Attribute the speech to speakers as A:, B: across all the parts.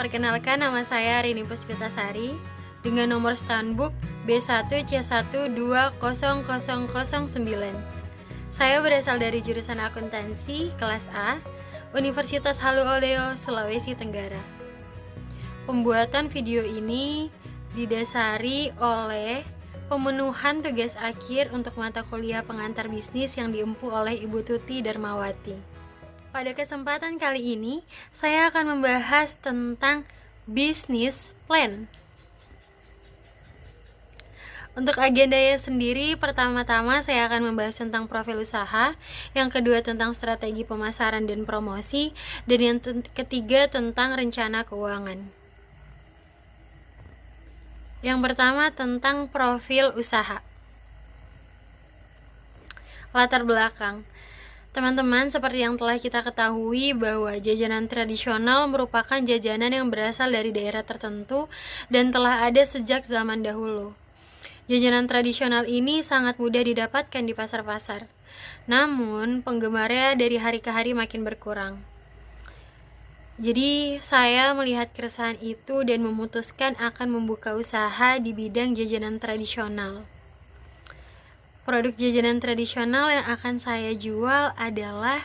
A: Perkenalkan, nama saya Rini Puspitasari dengan nomor Stanbook B1C120009. Saya berasal dari jurusan akuntansi kelas A, Universitas Halu Oleo, Sulawesi Tenggara. Pembuatan video ini didasari oleh pemenuhan tugas akhir untuk mata kuliah pengantar bisnis yang diempu oleh Ibu Tuti Darmawati. Pada kesempatan kali ini, saya akan membahas tentang bisnis plan. Untuk agendanya sendiri, pertama-tama saya akan membahas tentang profil usaha, yang kedua tentang strategi pemasaran dan promosi, dan yang ketiga tentang rencana keuangan. Yang pertama tentang profil usaha. Latar belakang. Teman-teman, seperti yang telah kita ketahui bahwa jajanan tradisional merupakan jajanan yang berasal dari daerah tertentu dan telah ada sejak zaman dahulu. Jajanan tradisional ini sangat mudah didapatkan di pasar-pasar. Namun, penggemarnya dari hari ke hari makin berkurang. Jadi, saya melihat keresahan itu dan memutuskan akan membuka usaha di bidang jajanan tradisional. Produk jajanan tradisional yang akan saya jual adalah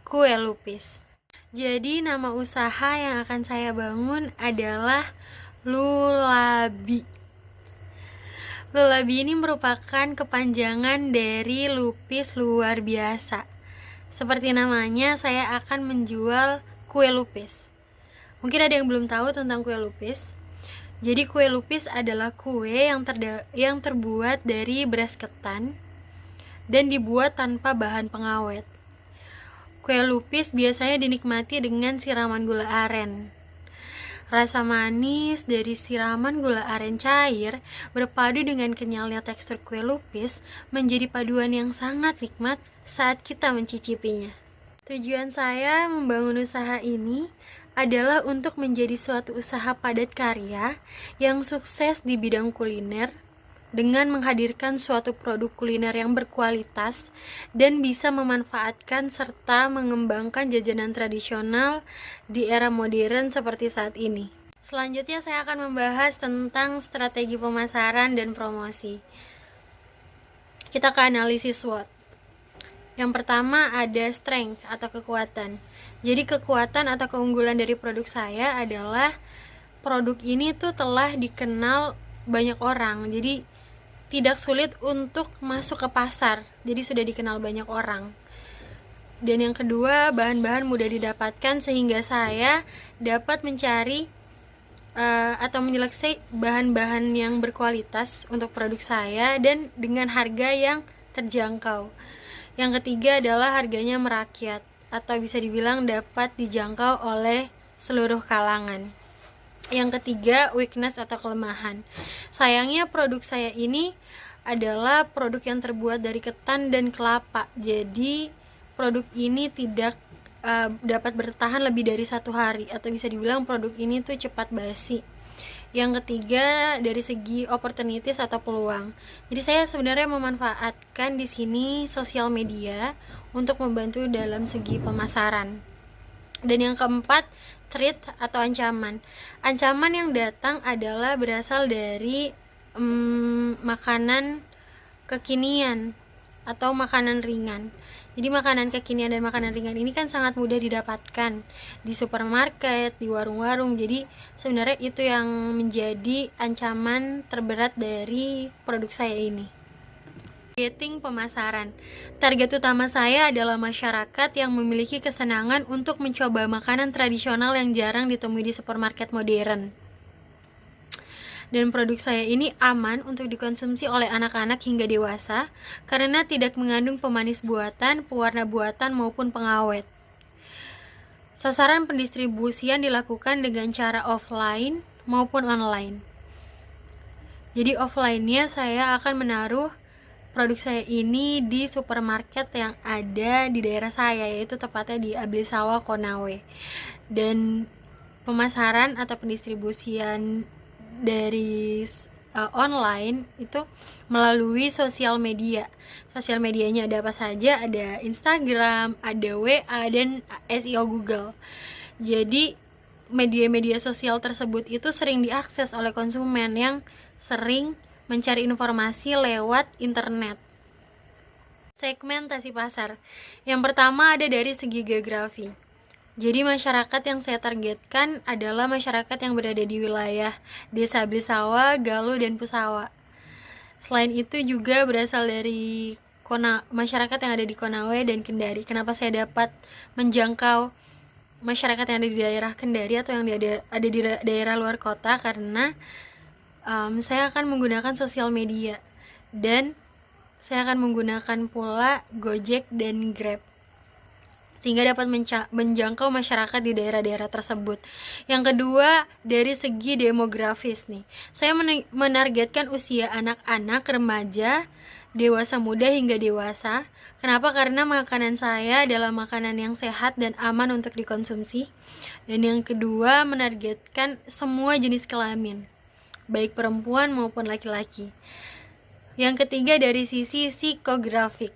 A: kue lupis. Jadi nama usaha yang akan saya bangun adalah Lulabi. Lulabi ini merupakan kepanjangan dari lupis luar biasa. Seperti namanya, saya akan menjual kue lupis. Mungkin ada yang belum tahu tentang kue lupis. Jadi kue lupis adalah kue yang terbuat dari beras ketan dan dibuat tanpa bahan pengawet. Kue lupis biasanya dinikmati dengan siraman gula aren. Rasa manis dari siraman gula aren cair berpadu dengan kenyalnya tekstur kue lupis menjadi paduan yang sangat nikmat saat kita mencicipinya. Tujuan saya membangun usaha ini adalah untuk menjadi suatu usaha padat karya yang sukses di bidang kuliner dengan menghadirkan suatu produk kuliner yang berkualitas dan bisa memanfaatkan serta mengembangkan jajanan tradisional di era modern seperti saat ini. Selanjutnya saya akan membahas tentang strategi pemasaran dan promosi. Kita ke analisis SWOT. Yang pertama ada strength atau kekuatan. Jadi kekuatan atau keunggulan dari produk saya adalah produk ini tuh telah dikenal banyak orang. Jadi tidak sulit untuk masuk ke pasar. Jadi sudah dikenal banyak orang. Dan yang kedua, bahan-bahan mudah didapatkan sehingga saya dapat mencari atau menyeleksi bahan-bahan yang berkualitas untuk produk saya dan dengan harga yang terjangkau. Yang ketiga adalah harganya merakyat atau bisa dibilang dapat dijangkau oleh seluruh kalangan. Yang ketiga, weakness atau kelemahan. Sayangnya produk saya ini adalah produk yang terbuat dari ketan dan kelapa. Jadi produk ini tidak dapat bertahan lebih dari 1 hari atau bisa dibilang produk ini tuh cepat basi. Yang ketiga, dari segi opportunities atau peluang. Jadi saya sebenarnya memanfaatkan di sini sosial media untuk membantu dalam segi pemasaran. Dan yang keempat, threat atau ancaman. Ancaman yang datang adalah berasal dari makanan kekinian atau makanan ringan. Jadi makanan kekinian dan makanan ringan ini kan sangat mudah didapatkan di supermarket, di warung-warung. Jadi sebenarnya itu yang menjadi ancaman terberat dari produk saya ini. Targeting pemasaran. Target utama saya adalah masyarakat yang memiliki kesenangan untuk mencoba makanan tradisional yang jarang ditemui di supermarket modern. Dan produk saya ini aman untuk dikonsumsi oleh anak-anak hingga dewasa karena tidak mengandung pemanis buatan, pewarna buatan maupun pengawet. Sasaran pendistribusian dilakukan dengan cara offline maupun online. Jadi offline-nya saya akan menaruh produk saya ini di supermarket yang ada di daerah saya, yaitu tepatnya di Ablisawah, Konawe. Dan pemasaran atau pendistribusian dari online itu melalui sosial media. Sosial medianya ada apa saja? Ada Instagram, ada WA, dan SEO Google. Jadi media-media sosial tersebut itu sering diakses oleh konsumen yang sering mencari informasi lewat internet. Segmentasi pasar. Yang pertama ada dari segi geografi. Jadi masyarakat yang saya targetkan adalah masyarakat yang berada di wilayah Desa Blisawa, Galuh, dan Pusawa. Selain itu juga berasal dari masyarakat yang ada di Konawe dan Kendari. Kenapa saya dapat menjangkau masyarakat yang ada di daerah Kendari atau yang ada di daerah luar kota? Karena saya akan menggunakan sosial media dan saya akan menggunakan pula Gojek dan Grab, sehingga dapat menjangkau masyarakat di daerah-daerah tersebut. Yang kedua, dari segi demografis nih, saya menargetkan usia anak-anak, remaja, dewasa muda hingga dewasa. Kenapa? Karena makanan saya adalah makanan yang sehat dan aman untuk dikonsumsi. Dan yang kedua, menargetkan semua jenis kelamin, baik perempuan maupun laki-laki. Yang ketiga, dari sisi psikografik.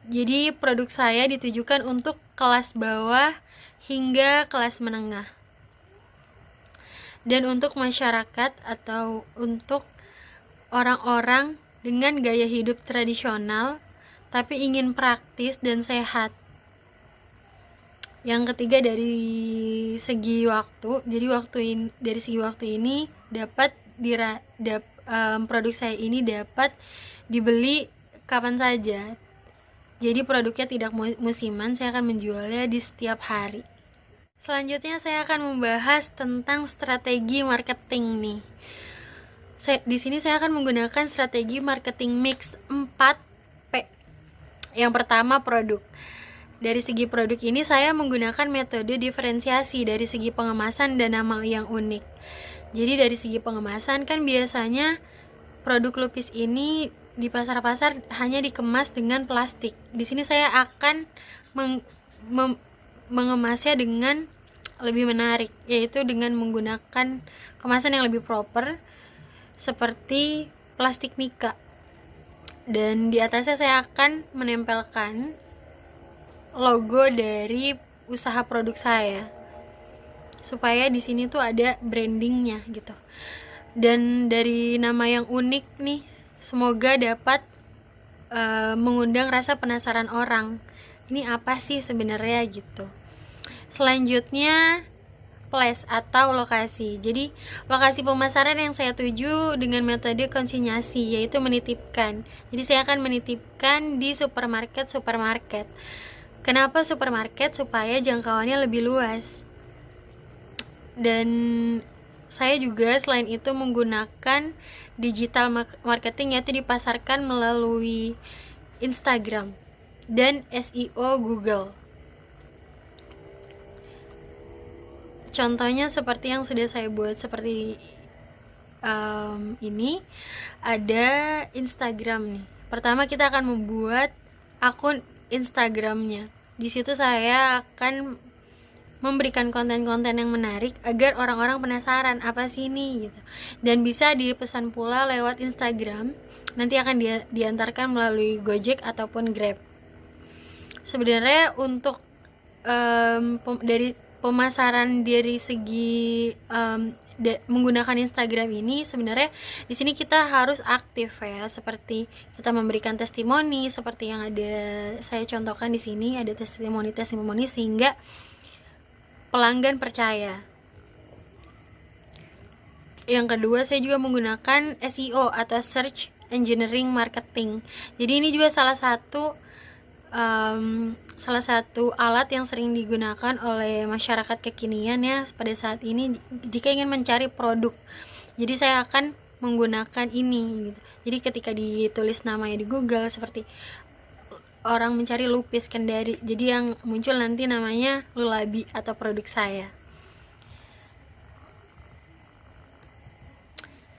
A: Jadi produk saya ditujukan untuk kelas bawah hingga kelas menengah. Dan untuk masyarakat atau untuk orang-orang dengan gaya hidup tradisional tapi ingin praktis dan sehat. Yang ketiga, dari segi waktu. Jadi dari segi waktu ini produk saya ini dapat dibeli kapan saja. Jadi produknya tidak musiman, saya akan menjualnya di setiap hari. Selanjutnya saya akan membahas tentang strategi marketing nih. Di sini saya akan menggunakan strategi marketing mix 4P. Yang pertama, produk. Dari segi produk ini saya menggunakan metode diferensiasi dari segi pengemasan dan nama yang unik. Jadi dari segi pengemasan kan biasanya produk lupis ini di pasar-pasar hanya dikemas dengan plastik. Di sini saya akan mengemasnya dengan lebih menarik, yaitu dengan menggunakan kemasan yang lebih proper seperti plastik mika. Dan di atasnya saya akan menempelkan logo dari usaha produk saya, supaya di sini tuh ada brandingnya gitu. Dan dari nama yang unik nih, semoga dapat mengundang rasa penasaran orang. Ini apa sih sebenarnya gitu. Selanjutnya, place atau lokasi. Jadi lokasi pemasaran yang saya tuju dengan metode konsinyasi, yaitu menitipkan. Jadi saya akan menitipkan di supermarket. Kenapa supermarket? Supaya jangkauannya lebih luas. Dan saya juga selain itu menggunakan digital marketing, yaitu dipasarkan melalui Instagram dan SEO Google. Contohnya seperti yang sudah saya buat seperti ini, ada Instagram nih. Pertama kita akan membuat akun Instagramnya. Di situ saya akan memberikan konten-konten yang menarik agar orang-orang penasaran apa sih ini gitu. Dan bisa dipesan pula lewat Instagram. Nanti akan diantarkan melalui Gojek ataupun Grab. Sebenarnya untuk dari pemasaran dari segi menggunakan Instagram ini, sebenarnya di sini kita harus aktif ya, seperti kita memberikan testimoni seperti yang ada saya contohkan di sini, ada testimoni sehingga pelanggan percaya. Yang kedua, saya juga menggunakan SEO atau Search Engineering Marketing. Jadi ini juga salah satu alat yang sering digunakan oleh masyarakat kekinian ya pada saat ini jika ingin mencari produk. Jadi saya akan menggunakan ini gitu. Jadi ketika ditulis namanya di Google, seperti orang mencari lupis Kendari, jadi yang muncul nanti namanya Lulabi atau produk saya.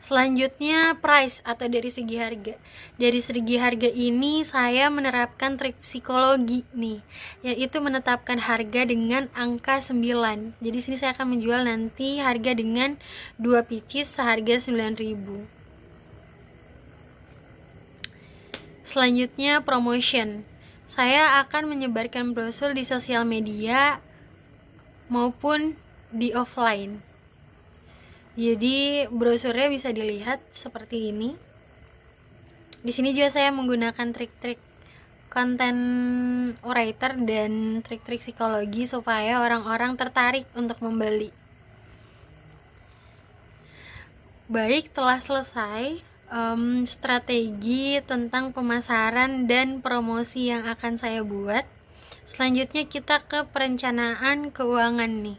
A: Selanjutnya, price atau dari segi harga. Dari segi harga ini saya menerapkan trik psikologi nih, yaitu menetapkan harga dengan angka 9. Jadi sini saya akan menjual nanti harga dengan 2 pieces seharga 9.000. Selanjutnya, promotion. Saya akan menyebarkan brosur di sosial media maupun di offline. Jadi brosurnya bisa dilihat seperti ini. Di sini juga saya menggunakan trik-trik content writer dan trik-trik psikologi supaya orang-orang tertarik untuk membeli. Baik, telah selesai strategi tentang pemasaran dan promosi yang akan saya buat. Selanjutnya kita ke perencanaan keuangan nih.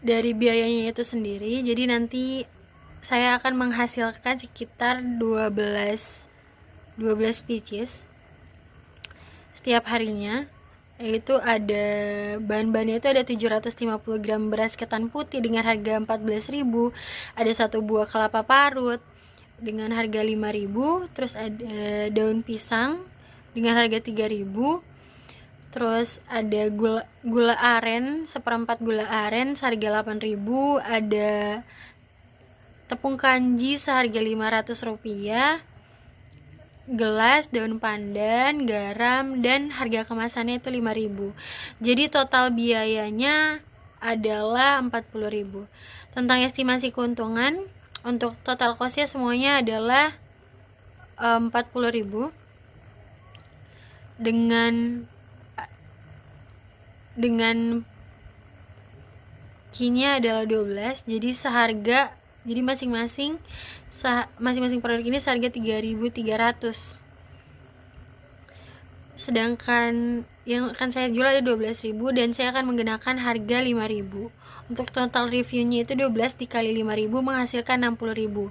A: Dari biayanya itu sendiri, jadi nanti saya akan menghasilkan sekitar 12 pieces setiap harinya, yaitu ada bahan-bahannya itu ada 750 gram beras ketan putih dengan harga 14.000, ada 1 buah kelapa parut dengan harga 5.000, terus ada daun pisang dengan harga 3.000, terus ada gula aren, seperempat gula aren seharga 8.000, ada tepung kanji seharga Rp500, gelas, daun pandan, garam, dan harga kemasannya itu 5.000. Jadi total biayanya adalah 40.000. Tentang estimasi keuntungan, untuk total costnya semuanya adalah 40.000 dengan key-nya adalah 12, jadi masing-masing produk ini seharga 3.300. Sedangkan yang akan saya jual ada 12.000 dan saya akan menggunakan harga 5.000. Untuk total reviewnya itu 12 dikali 5.000 menghasilkan 60.000.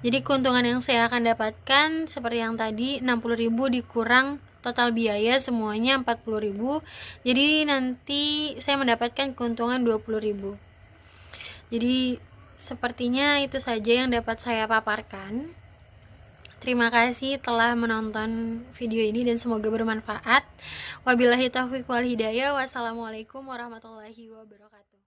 A: Jadi keuntungan yang saya akan dapatkan seperti yang tadi, 60.000 dikurang total biaya semuanya 40.000. Jadi nanti saya mendapatkan keuntungan 20.000. Jadi sepertinya itu saja yang dapat saya paparkan. Terima kasih telah menonton video ini dan semoga bermanfaat. Wabillahi taufiq wal hidayah. Wassalamualaikum warahmatullahi wabarakatuh.